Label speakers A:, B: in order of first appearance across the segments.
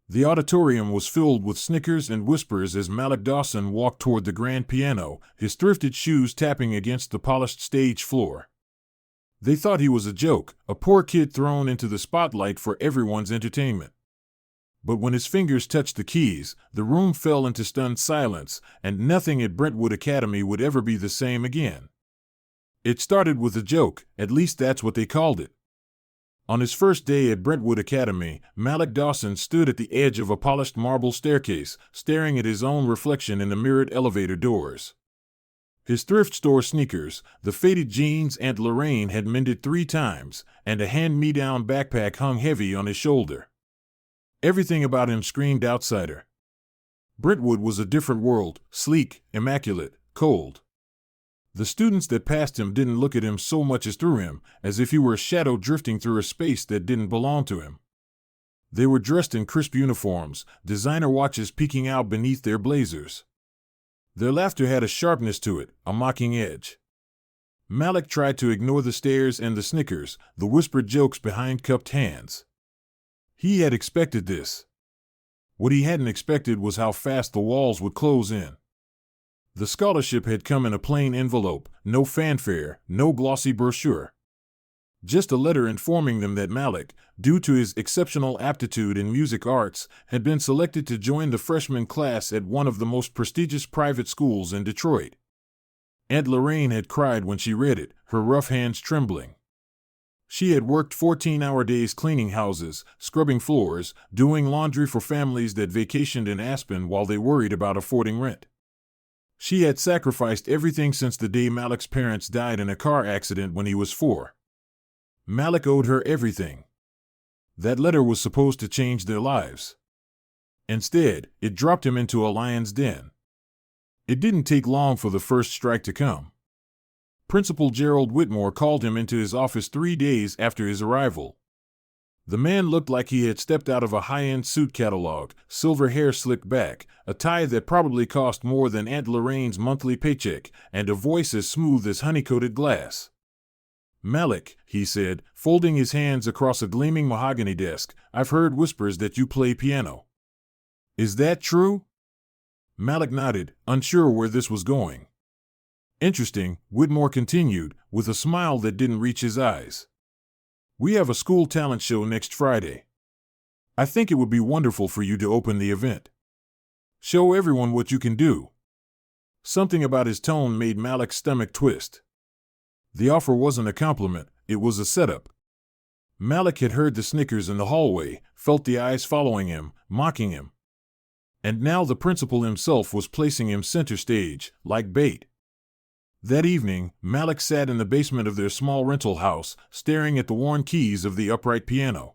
A: The auditorium was filled with snickers and whispers as Malik Dawson walked toward the grand piano, his thrifted shoes tapping against the polished stage floor. They thought he was a joke, a poor kid thrown into the spotlight for everyone's entertainment. But when his fingers touched the keys, the room fell into stunned silence, and nothing at Brentwood Academy would ever be the same again. It started with a joke, at least that's what they called it. On his first day at Brentwood Academy, Malik Dawson stood at the edge of a polished marble staircase, staring at his own reflection in the mirrored elevator doors. His thrift store sneakers, the faded jeans Aunt Lorraine had mended 3 times, and a hand-me-down backpack hung heavy on his shoulder. Everything about him screamed outsider. Brentwood was a different world, sleek, immaculate, cold. The students that passed him didn't look at him so much as through him, as if he were a shadow drifting through a space that didn't belong to him. They were dressed in crisp uniforms, designer watches peeking out beneath their blazers. Their laughter had a sharpness to it, a mocking edge. Malik tried to ignore the stares and the snickers, the whispered jokes behind cupped hands. He had expected this. What he hadn't expected was how fast the walls would close in. The scholarship had come in a plain envelope, no fanfare, no glossy brochure. Just a letter informing them that Malik, due to his exceptional aptitude in music arts, had been selected to join the freshman class at one of the most prestigious private schools in Detroit. Aunt Lorraine had cried when she read it, her rough hands trembling. She had worked 14-hour days cleaning houses, scrubbing floors, doing laundry for families that vacationed in Aspen while they worried about affording rent. She had sacrificed everything since the day Malik's parents died in a car accident when he was 4. Malik owed her everything. That letter was supposed to change their lives. Instead, it dropped him into a lion's den. It didn't take long for the first strike to come. Principal Gerald Whitmore called him into his office 3 days after his arrival. The man looked like he had stepped out of a high-end suit catalog, silver hair slicked back, a tie that probably cost more than Aunt Lorraine's monthly paycheck, and a voice as smooth as honey-coated glass. "Malik," he said, folding his hands across a gleaming mahogany desk, "I've heard whispers that you play piano. Is that true?" Malik nodded, unsure where this was going. "Interesting," Whitmore continued, with a smile that didn't reach his eyes. "We have a school talent show next Friday. I think it would be wonderful for you to open the event. Show everyone what you can do." Something about his tone made Malik's stomach twist. The offer wasn't a compliment, it was a setup. Malik had heard the snickers in the hallway, felt the eyes following him, mocking him. And now the principal himself was placing him center stage, like bait. That evening, Malik sat in the basement of their small rental house, staring at the worn keys of the upright piano.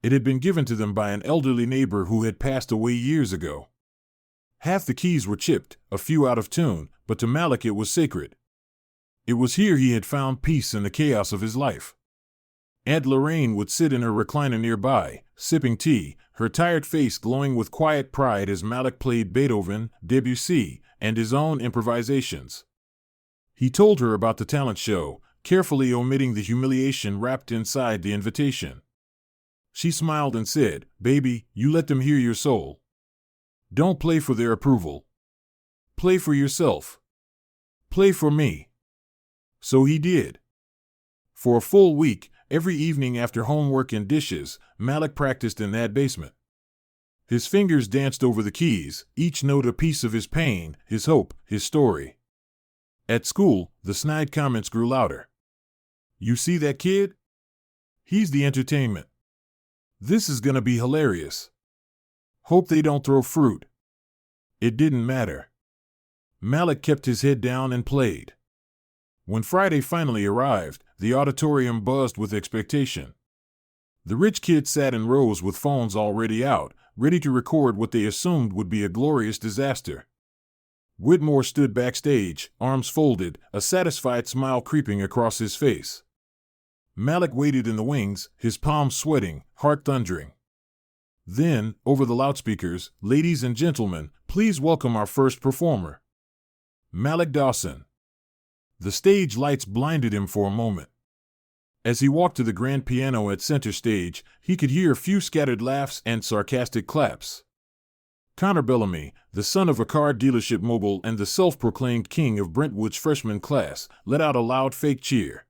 A: It had been given to them by an elderly neighbor who had passed away years ago. Half the keys were chipped, a few out of tune, but to Malik it was sacred. It was here he had found peace in the chaos of his life. Aunt Lorraine would sit in her recliner nearby, sipping tea, her tired face glowing with quiet pride as Malik played Beethoven, Debussy, and his own improvisations. He told her about the talent show, carefully omitting the humiliation wrapped inside the invitation. She smiled and said, "Baby, you let them hear your soul. Don't play for their approval. Play for yourself. Play for me." So he did. For a full week, every evening after homework and dishes, Malik practiced in that basement. His fingers danced over the keys, each note a piece of his pain, his hope, his story. At school, the snide comments grew louder. "You see that kid? He's the entertainment. This is gonna be hilarious. Hope they don't throw fruit." It didn't matter. Malik kept his head down and played. When Friday finally arrived, the auditorium buzzed with expectation. The rich kids sat in rows with phones already out, ready to record what they assumed would be a glorious disaster. Whitmore stood backstage, arms folded, a satisfied smile creeping across his face. Malik waited in the wings, his palms sweating, heart thundering. Then, over the loudspeakers, "Ladies and gentlemen, please welcome our first performer, Malik Dawson." The stage lights blinded him for a moment. As he walked to the grand piano at center stage, he could hear a few scattered laughs and sarcastic claps. Connor Bellamy, the son of a car dealership mogul and the self-proclaimed king of Brentwood's freshman class, let out a loud fake cheer.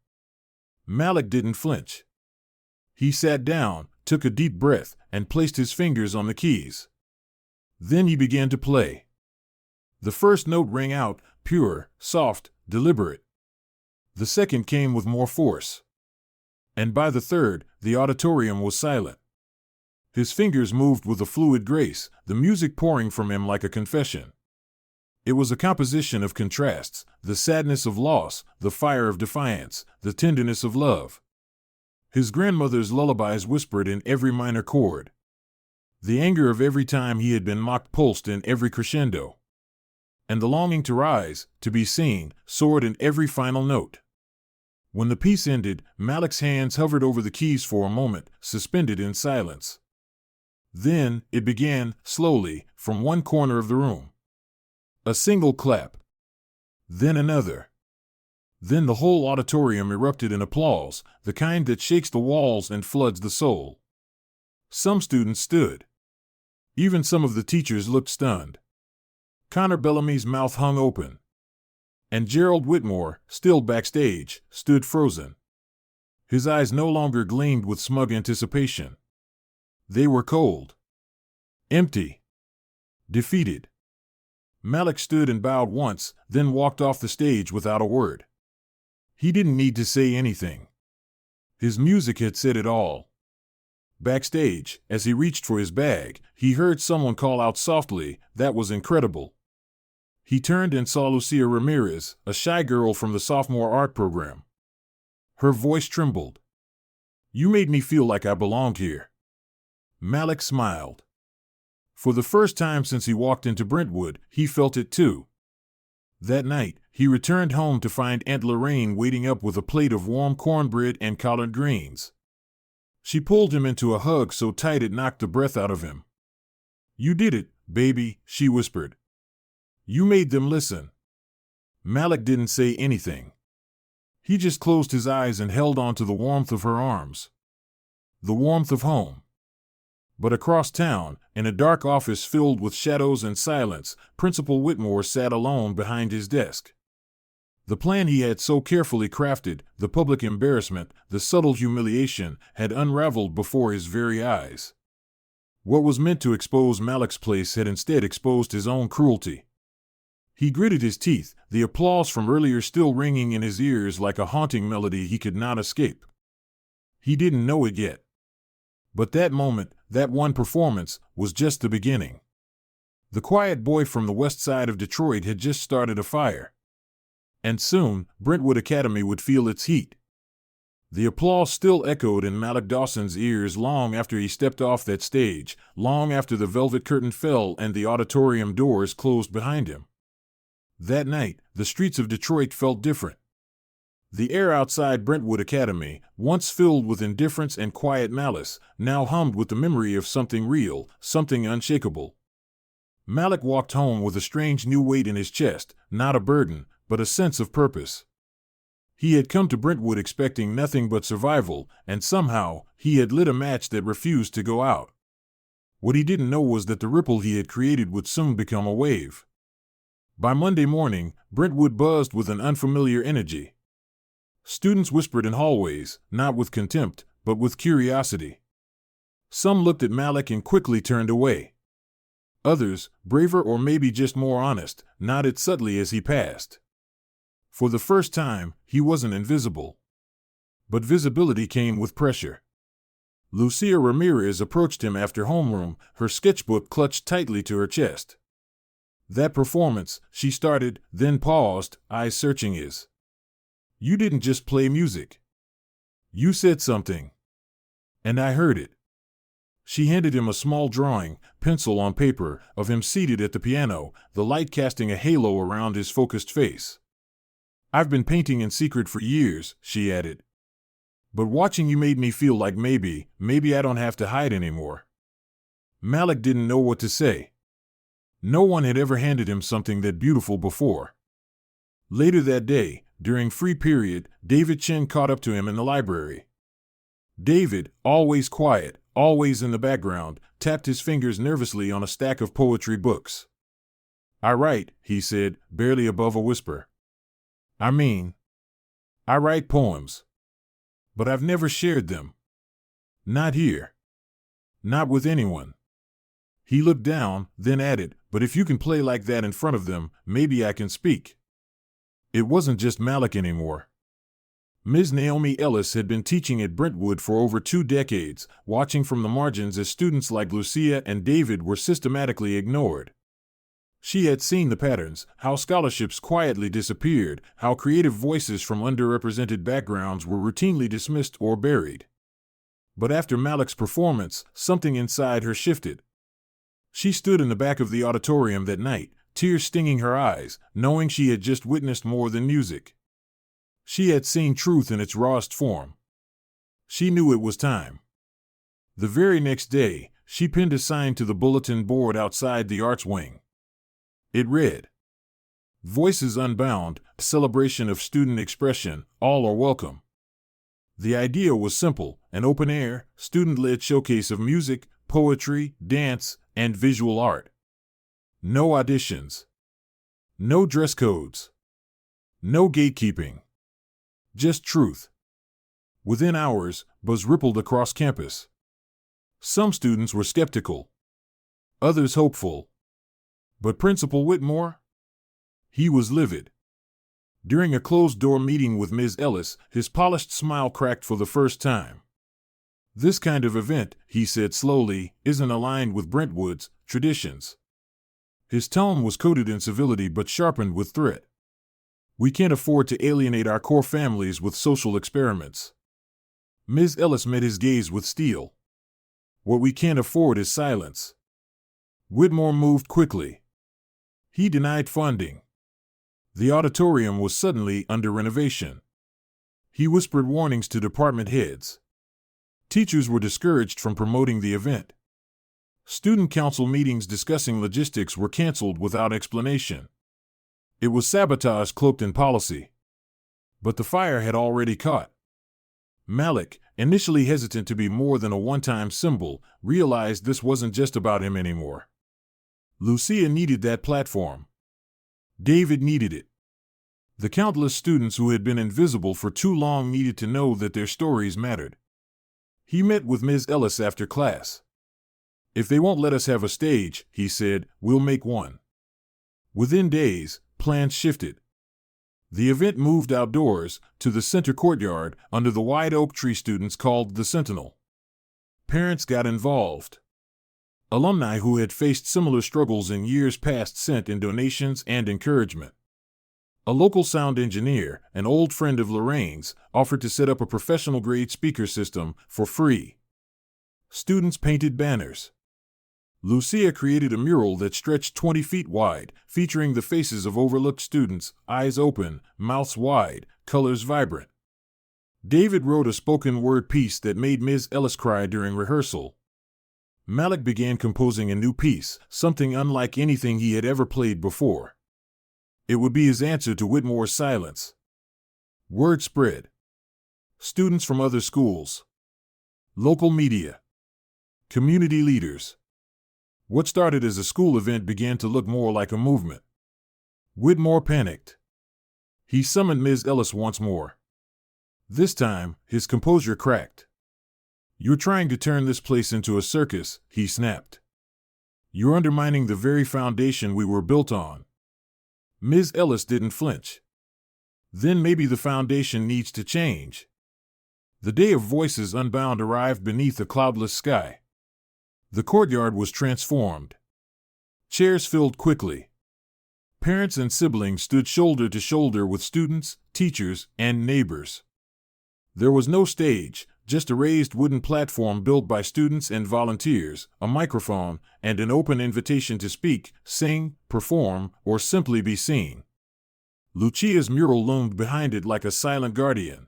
A: Malik didn't flinch. He sat down, took a deep breath, and placed his fingers on the keys. Then he began to play. The first note rang out, pure, soft, deliberate. The second came with more force. And by the third, the auditorium was silent. His fingers moved with a fluid grace, the music pouring from him like a confession. It was a composition of contrasts, the sadness of loss, the fire of defiance, the tenderness of love. His grandmother's lullabies whispered in every minor chord. The anger of every time he had been mocked pulsed in every crescendo. And the longing to rise, to be seen, soared in every final note. When the piece ended, Malik's hands hovered over the keys for a moment, suspended in silence. Then, it began, slowly, from one corner of the room. A single clap. Then another. Then the whole auditorium erupted in applause, the kind that shakes the walls and floods the soul. Some students stood. Even some of the teachers looked stunned. Connor Bellamy's mouth hung open. And Gerald Whitmore, still backstage, stood frozen. His eyes no longer gleamed with smug anticipation. They were cold. Empty. Defeated. Malik stood and bowed once, then walked off the stage without a word. He didn't need to say anything. His music had said it all. Backstage, as he reached for his bag, he heard someone call out softly, "That was incredible." He turned and saw Lucia Ramirez, a shy girl from the sophomore art program. Her voice trembled. "You made me feel like I belonged here." Malik smiled. For the first time since he walked into Brentwood, he felt it too. That night, he returned home to find Aunt Lorraine waiting up with a plate of warm cornbread and collard greens. She pulled him into a hug so tight it knocked the breath out of him. "You did it, baby," she whispered. "You made them listen." Malik didn't say anything. He just closed his eyes and held on to the warmth of her arms. The warmth of home. But across town, in a dark office filled with shadows and silence, Principal Whitmore sat alone behind his desk. The plan he had so carefully crafted, the public embarrassment, the subtle humiliation, had unraveled before his very eyes. What was meant to expose Malik's place had instead exposed his own cruelty. He gritted his teeth, the applause from earlier still ringing in his ears like a haunting melody he could not escape. He didn't know it yet. But that moment, that one performance, was just the beginning. The quiet boy from the west side of Detroit had just started a fire. And soon, Brentwood Academy would feel its heat. The applause still echoed in Malik Dawson's ears long after he stepped off that stage, long after the velvet curtain fell and the auditorium doors closed behind him. That night, the streets of Detroit felt different. The air outside Brentwood Academy, once filled with indifference and quiet malice, now hummed with the memory of something real, something unshakable. Malik walked home with a strange new weight in his chest, not a burden, but a sense of purpose. He had come to Brentwood expecting nothing but survival, and somehow, he had lit a match that refused to go out. What he didn't know was that the ripple he had created would soon become a wave. By Monday morning, Brentwood buzzed with an unfamiliar energy. Students whispered in hallways, not with contempt, but with curiosity. Some looked at Malik and quickly turned away. Others, braver or maybe just more honest, nodded subtly as he passed. For the first time, he wasn't invisible. But visibility came with pressure. Lucia Ramirez approached him after homeroom, her sketchbook clutched tightly to her chest. "That performance," she started, then paused, eyes searching his. "You didn't just play music. You said something. And I heard it." She handed him a small drawing, pencil on paper, of him seated at the piano, the light casting a halo around his focused face. "I've been painting in secret for years," she added. "But watching you made me feel like maybe I don't have to hide anymore." Malik didn't know what to say. No one had ever handed him something that beautiful before. Later that day, During free period, David Chen caught up to him in the library. David, always quiet, always in the background, tapped his fingers nervously on a stack of poetry books. "I write," he said, barely above a whisper. I write poems. But I've never shared them. Not here. Not with anyone." He looked down, then added, "But if you can play like that in front of them, maybe I can speak." It wasn't just Malik anymore. Ms. Naomi Ellis had been teaching at Brentwood for over 2 decades, watching from the margins as students like Lucia and David were systematically ignored. She had seen the patterns, how scholarships quietly disappeared, how creative voices from underrepresented backgrounds were routinely dismissed or buried. But after Malik's performance, something inside her shifted. She stood in the back of the auditorium that night, tears stinging her eyes, knowing she had just witnessed more than music. She had seen truth in its rawest form. She knew it was time. The very next day, she pinned a sign to the bulletin board outside the arts wing. It read, "Voices Unbound, a celebration of student expression, all are welcome." The idea was simple: an open-air, student-led showcase of music, poetry, dance, and visual art. No auditions. No dress codes. No gatekeeping. Just truth. Within hours, buzz rippled across campus. Some students were skeptical. Others hopeful. But Principal Whitmore? He was livid. During a closed-door meeting with Ms. Ellis, his polished smile cracked for the first time. "This kind of event," he said slowly, "isn't aligned with Brentwood's traditions." His tone was coated in civility but sharpened with threat. "We can't afford to alienate our core families with social experiments." Ms. Ellis met his gaze with steel. "What we can't afford is silence." Whitmore moved quickly. He denied funding. The auditorium was suddenly under renovation. He whispered warnings to department heads. Teachers were discouraged from promoting the event. Student council meetings discussing logistics were canceled without explanation. It was sabotage cloaked in policy. But the fire had already caught. Malik, initially hesitant to be more than a one-time symbol, realized this wasn't just about him anymore. Lucia needed that platform. David needed it. The countless students who had been invisible for too long needed to know that their stories mattered. He met with Ms. Ellis after class. "If they won't let us have a stage," he said, "we'll make one." Within days, plans shifted. The event moved outdoors, to the center courtyard, under the wide oak tree students called the Sentinel. Parents got involved. Alumni who had faced similar struggles in years past sent in donations and encouragement. A local sound engineer, an old friend of Lorraine's, offered to set up a professional-grade speaker system for free. Students painted banners. Lucia created a mural that stretched 20 feet wide, featuring the faces of overlooked students, eyes open, mouths wide, colors vibrant. David wrote a spoken-word piece that made Ms. Ellis cry during rehearsal. Malik began composing a new piece, something unlike anything he had ever played before. It would be his answer to Whitmore's silence. Word spread. Students from other schools. Local media. Community leaders. What started as a school event began to look more like a movement. Whitmore panicked. He summoned Ms. Ellis once more. This time, his composure cracked. "You're trying to turn this place into a circus," he snapped. "You're undermining the very foundation we were built on." Ms. Ellis didn't flinch. "Then maybe the foundation needs to change." The day of Voices Unbound arrived beneath a cloudless sky. The courtyard was transformed. Chairs filled quickly. Parents and siblings stood shoulder to shoulder with students, teachers, and neighbors. There was no stage, just a raised wooden platform built by students and volunteers, a microphone, and an open invitation to speak, sing, perform, or simply be seen. Lucia's mural loomed behind it like a silent guardian.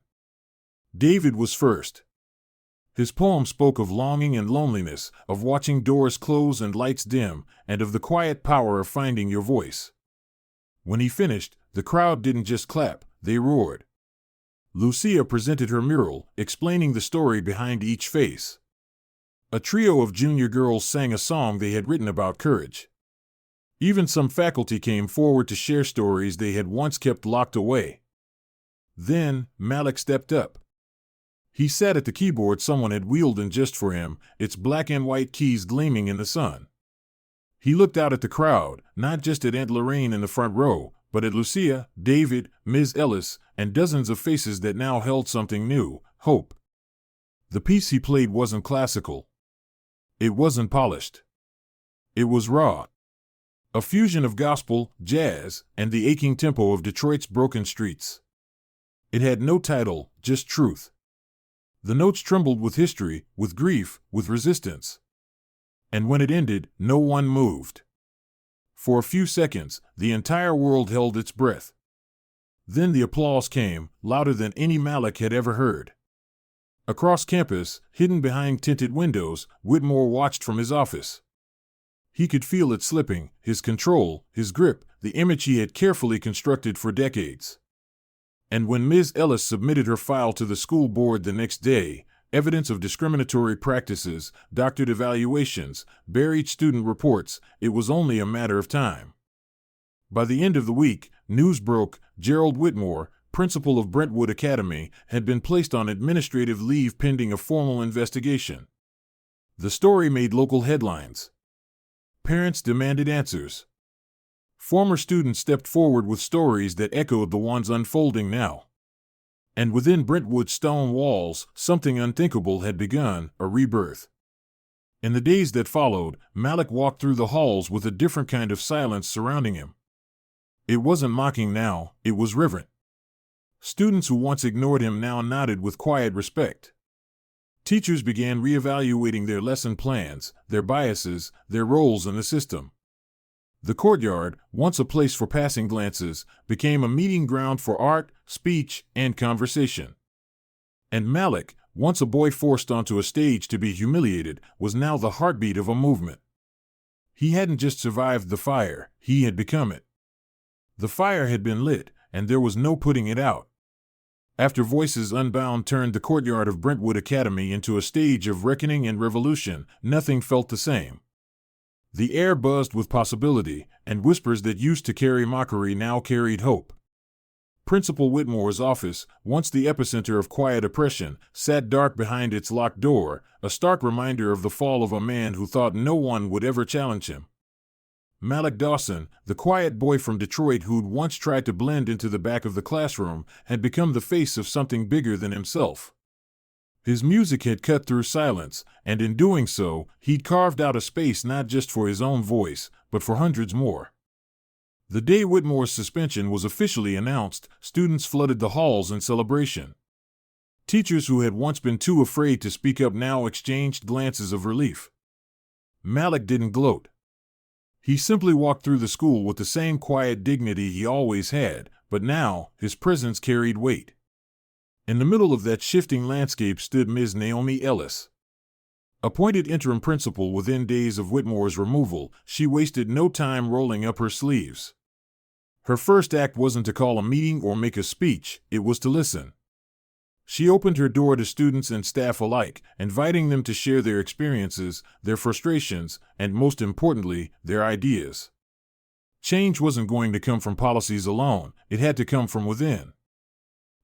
A: David was first. His poem spoke of longing and loneliness, of watching doors close and lights dim, and of the quiet power of finding your voice. When he finished, the crowd didn't just clap, they roared. Lucia presented her mural, explaining the story behind each face. A trio of junior girls sang a song they had written about courage. Even some faculty came forward to share stories they had once kept locked away. Then, Malik stepped up. He sat at the keyboard someone had wheeled in just for him, its black and white keys gleaming in the sun. He looked out at the crowd, not just at Aunt Lorraine in the front row, but at Lucia, David, Ms. Ellis, and dozens of faces that now held something new, hope. The piece he played wasn't classical. It wasn't polished. It was raw. A fusion of gospel, jazz, and the aching tempo of Detroit's broken streets. It had no title, just truth. The notes trembled with history, with grief, with resistance. And when it ended, no one moved. For a few seconds, the entire world held its breath. Then the applause came, louder than any Malik had ever heard. Across campus, hidden behind tinted windows, Whitmore watched from his office. He could feel it slipping, his control, his grip, the image he had carefully constructed for decades. And when Ms. Ellis submitted her file to the school board the next day, evidence of discriminatory practices, doctored evaluations, buried student reports, it was only a matter of time. By the end of the week, news broke: Gerald Whitmore, principal of Brentwood Academy, had been placed on administrative leave pending a formal investigation. The story made local headlines. Parents demanded answers. Former students stepped forward with stories that echoed the ones unfolding now. And within Brentwood's stone walls, something unthinkable had begun, a rebirth. In the days that followed, Malik walked through the halls with a different kind of silence surrounding him. It wasn't mocking now, it was reverent. Students who once ignored him now nodded with quiet respect. Teachers began reevaluating their lesson plans, their biases, their roles in the system. The courtyard, once a place for passing glances, became a meeting ground for art, speech, and conversation. And Malik, once a boy forced onto a stage to be humiliated, was now the heartbeat of a movement. He hadn't just survived the fire, he had become it. The fire had been lit, and there was no putting it out. After Voices Unbound turned the courtyard of Brentwood Academy into a stage of reckoning and revolution, nothing felt the same. The air buzzed with possibility, and whispers that used to carry mockery now carried hope. Principal Whitmore's office, once the epicenter of quiet oppression, sat dark behind its locked door, a stark reminder of the fall of a man who thought no one would ever challenge him. Malik Dawson, the quiet boy from Detroit who'd once tried to blend into the back of the classroom, had become the face of something bigger than himself. His music had cut through silence, and in doing so, he'd carved out a space not just for his own voice, but for hundreds more. The day Whitmore's suspension was officially announced, students flooded the halls in celebration. Teachers who had once been too afraid to speak up now exchanged glances of relief. Malik didn't gloat. He simply walked through the school with the same quiet dignity he always had, but now, his presence carried weight. In the middle of that shifting landscape stood Ms. Naomi Ellis. Appointed interim principal within days of Whitmore's removal, she wasted no time rolling up her sleeves. Her first act wasn't to call a meeting or make a speech, it was to listen. She opened her door to students and staff alike, inviting them to share their experiences, their frustrations, and most importantly, their ideas. Change wasn't going to come from policies alone, it had to come from within.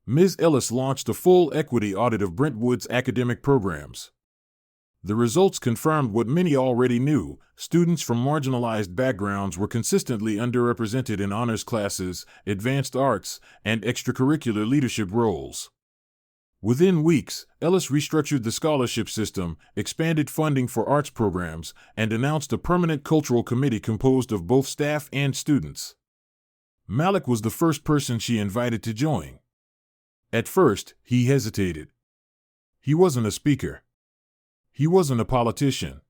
A: Ms. Ellis launched a full equity audit of Brentwood's academic programs. The results confirmed what many already knew: students from marginalized backgrounds were consistently underrepresented in honors classes, advanced arts, and extracurricular leadership roles. Within weeks, Ellis restructured the scholarship system, expanded funding for arts programs, and announced a permanent cultural committee composed of both staff and students. Malik was the first person she invited to join. At first, he hesitated. He wasn't a speaker. He wasn't a politician.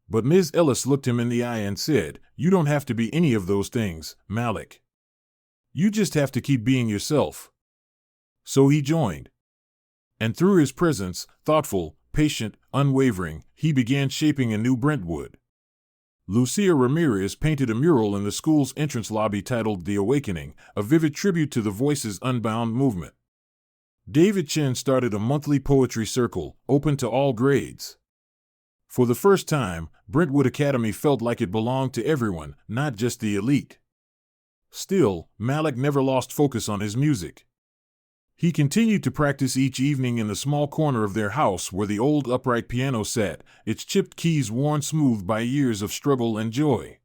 A: But Ms. Ellis looked him in the eye and said, "You don't have to be any of those things, Malik. You just have to keep being yourself." So he joined. And through his presence, thoughtful, patient, unwavering, he began shaping a new Brentwood. Lucia Ramirez painted a mural in the school's entrance lobby titled The Awakening, a vivid tribute to the Voices Unbound movement. David Chen started a monthly poetry circle, open to all grades. For the first time, Brentwood Academy felt like it belonged to everyone, not just the elite. Still, Malik never lost focus on his music. He continued to practice each evening in the small corner of their house where the old upright piano sat, its chipped keys worn smooth by years of struggle and joy.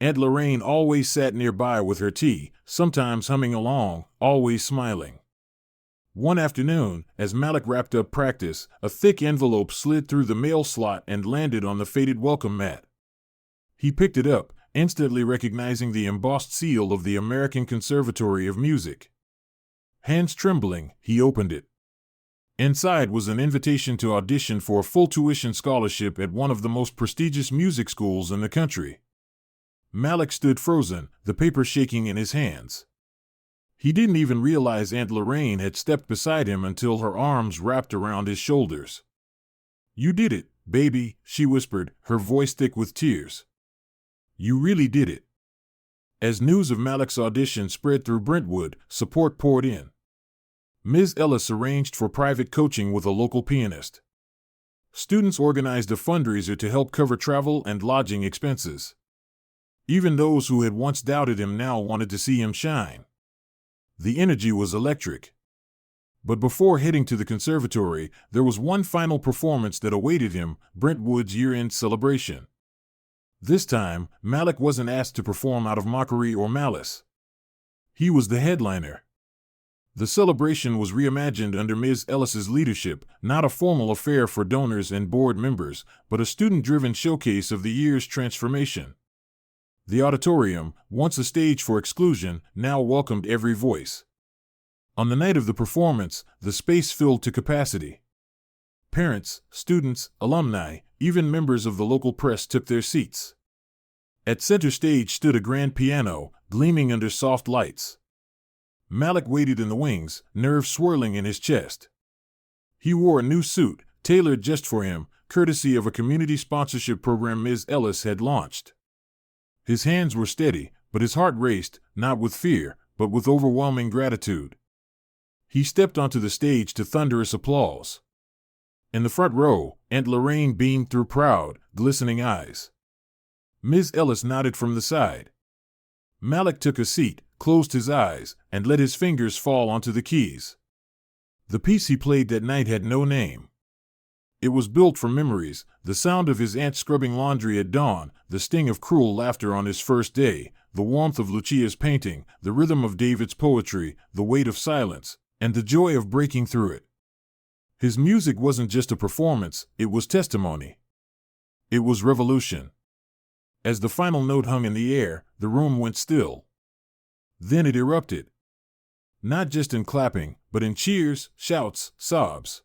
A: Aunt Lorraine always sat nearby with her tea, sometimes humming along, always smiling. One afternoon, as Malik wrapped up practice, a thick envelope slid through the mail slot and landed on the faded welcome mat. He picked it up, instantly recognizing the embossed seal of the American Conservatory of Music. Hands trembling, he opened it. Inside was an invitation to audition for a full tuition scholarship at one of the most prestigious music schools in the country. Malik stood frozen, the paper shaking in his hands. He didn't even realize Aunt Lorraine had stepped beside him until her arms wrapped around his shoulders. "You did it, baby," she whispered, her voice thick with tears. "You really did it." As news of Malik's audition spread through Brentwood, support poured in. Ms. Ellis arranged for private coaching with a local pianist. Students organized a fundraiser to help cover travel and lodging expenses. Even those who had once doubted him now wanted to see him shine. The energy was electric. But before heading to the conservatory, there was one final performance that awaited him, Brentwood's year-end celebration. This time, Malik wasn't asked to perform out of mockery or malice. He was the headliner. The celebration was reimagined under Ms. Ellis's leadership, not a formal affair for donors and board members, but a student-driven showcase of the year's transformation. The auditorium, once a stage for exclusion, now welcomed every voice. On the night of the performance, the space filled to capacity. Parents, students, alumni, even members of the local press took their seats. At center stage stood a grand piano, gleaming under soft lights. Malik waited in the wings, nerves swirling in his chest. He wore a new suit, tailored just for him, courtesy of a community sponsorship program Ms. Ellis had launched. His hands were steady, but his heart raced, not with fear, but with overwhelming gratitude. He stepped onto the stage to thunderous applause. In the front row, Aunt Lorraine beamed through proud, glistening eyes. Ms. Ellis nodded from the side. Malik took a seat, closed his eyes, and let his fingers fall onto the keys. The piece he played that night had no name. It was built from memories, the sound of his aunt scrubbing laundry at dawn, the sting of cruel laughter on his first day, the warmth of Lucia's painting, the rhythm of David's poetry, the weight of silence, and the joy of breaking through it. His music wasn't just a performance, it was testimony. It was revolution. As the final note hung in the air, the room went still. Then it erupted. Not just in clapping, but in cheers, shouts, sobs.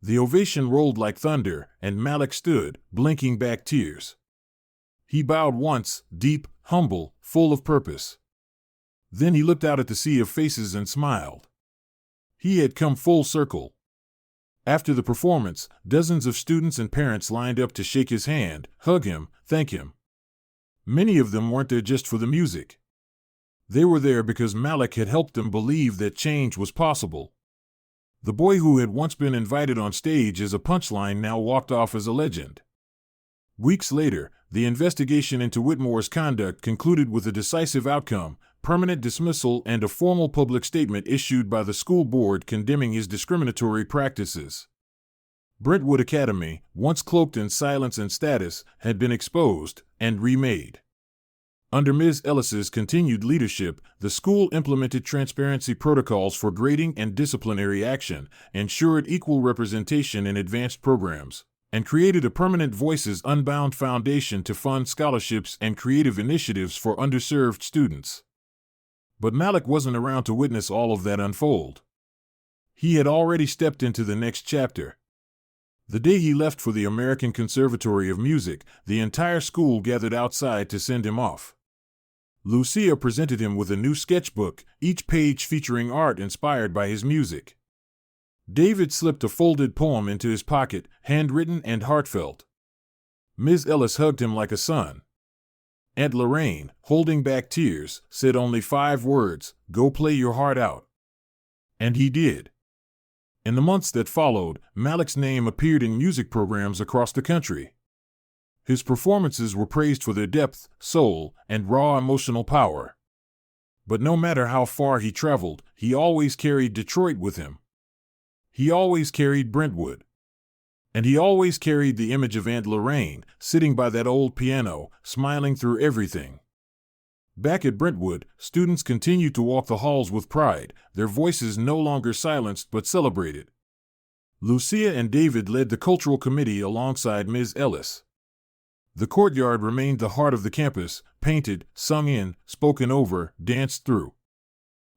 A: The ovation rolled like thunder, and Malik stood, blinking back tears. He bowed once, deep, humble, full of purpose. Then he looked out at the sea of faces and smiled. He had come full circle. After the performance, dozens of students and parents lined up to shake his hand, hug him, thank him. Many of them weren't there just for the music. They were there because Malik had helped them believe that change was possible. The boy who had once been invited on stage as a punchline now walked off as a legend. Weeks later, the investigation into Whitmore's conduct concluded with a decisive outcome, permanent dismissal and a formal public statement issued by the school board condemning his discriminatory practices. Brentwood Academy, once cloaked in silence and status, had been exposed and remade. Under Ms. Ellis's continued leadership, the school implemented transparency protocols for grading and disciplinary action, ensured equal representation in advanced programs, and created a permanent Voices Unbound foundation to fund scholarships and creative initiatives for underserved students. But Malik wasn't around to witness all of that unfold. He had already stepped into the next chapter. The day he left for the American Conservatory of Music, the entire school gathered outside to send him off. Lucia presented him with a new sketchbook, each page featuring art inspired by his music. David slipped a folded poem into his pocket, handwritten and heartfelt. Ms. Ellis hugged him like a son. Aunt Lorraine, holding back tears, said only 5 words, "Go play your heart out." And he did. In the months that followed, Malik's name appeared in music programs across the country. His performances were praised for their depth, soul, and raw emotional power. But no matter how far he traveled, he always carried Detroit with him. He always carried Brentwood. And he always carried the image of Aunt Lorraine, sitting by that old piano, smiling through everything. Back at Brentwood, students continued to walk the halls with pride, their voices no longer silenced but celebrated. Lucia and David led the cultural committee alongside Ms. Ellis. The courtyard remained the heart of the campus, painted, sung in, spoken over, danced through.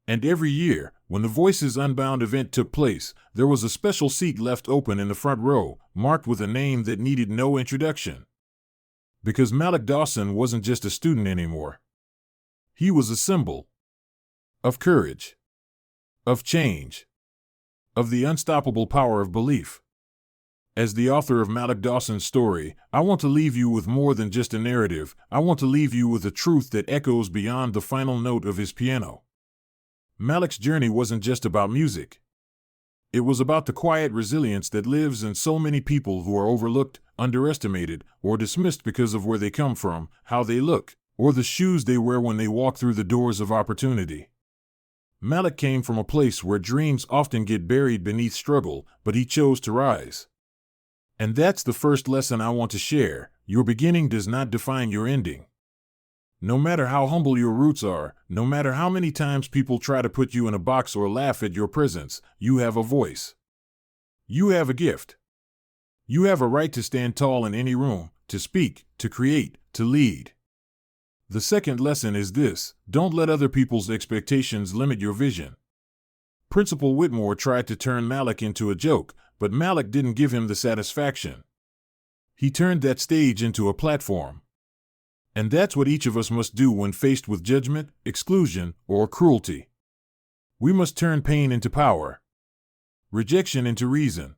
A: And every year, when the Voices Unbound event took place, there was a special seat left open in the front row, marked with a name that needed no introduction. Because Malik Dawson wasn't just a student anymore. He was a symbol of courage, of change, of the unstoppable power of belief. As the author of Malik Dawson's story, I want to leave you with more than just a narrative. I want to leave you with a truth that echoes beyond the final note of his piano. Malik's journey wasn't just about music. It was about the quiet resilience that lives in so many people who are overlooked, underestimated, or dismissed because of where they come from, how they look, or the shoes they wear when they walk through the doors of opportunity. Malik came from a place where dreams often get buried beneath struggle, but he chose to rise. And that's the first lesson I want to share. Your beginning does not define your ending. No matter how humble your roots are, no matter how many times people try to put you in a box or laugh at your presence, you have a voice. You have a gift. You have a right to stand tall in any room, to speak, to create, to lead. The second lesson is this: don't let other people's expectations limit your vision. Principal Whitmore tried to turn Malik into a joke, but Malik didn't give him the satisfaction. He turned that stage into a platform. And that's what each of us must do when faced with judgment, exclusion, or cruelty. We must turn pain into power, rejection into reason,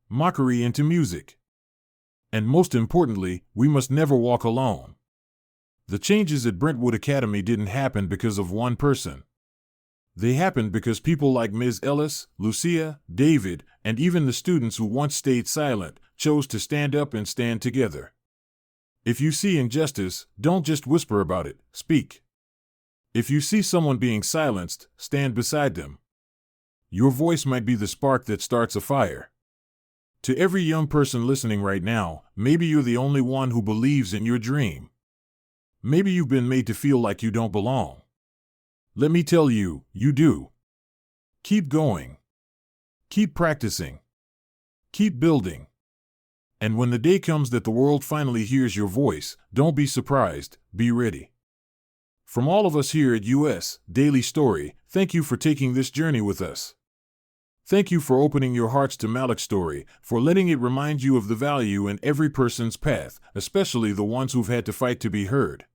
A: mockery into music. And most importantly, we must never walk alone. The changes at Brentwood Academy didn't happen because of one person. They happened because people like Ms. Ellis, Lucia, David, and even the students who once stayed silent chose to stand up and stand together. If you see injustice, don't just whisper about it, speak. If you see someone being silenced, stand beside them. Your voice might be the spark that starts a fire. To every young person listening right now, maybe you're the only one who believes in your dream. Maybe you've been made to feel like you don't belong. Let me tell you, you do. Keep going. Keep practicing. Keep building. And when the day comes that the world finally hears your voice, don't be surprised, be ready. From all of us here at US Daily Story, thank you for taking this journey with us. Thank you for opening your hearts to Malik's story, for letting it remind you of the value in every person's path, especially the ones who've had to fight to be heard.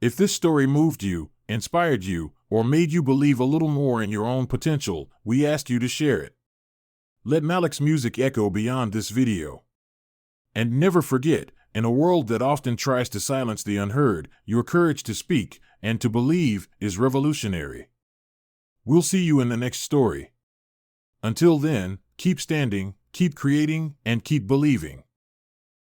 A: If this story moved you, inspired you, or made you believe a little more in your own potential, we ask you to share it. Let Malik's music echo beyond this video. And never forget, in a world that often tries to silence the unheard, your courage to speak and to believe is revolutionary. We'll see you in the next story. Until then, keep standing, keep creating, and keep believing.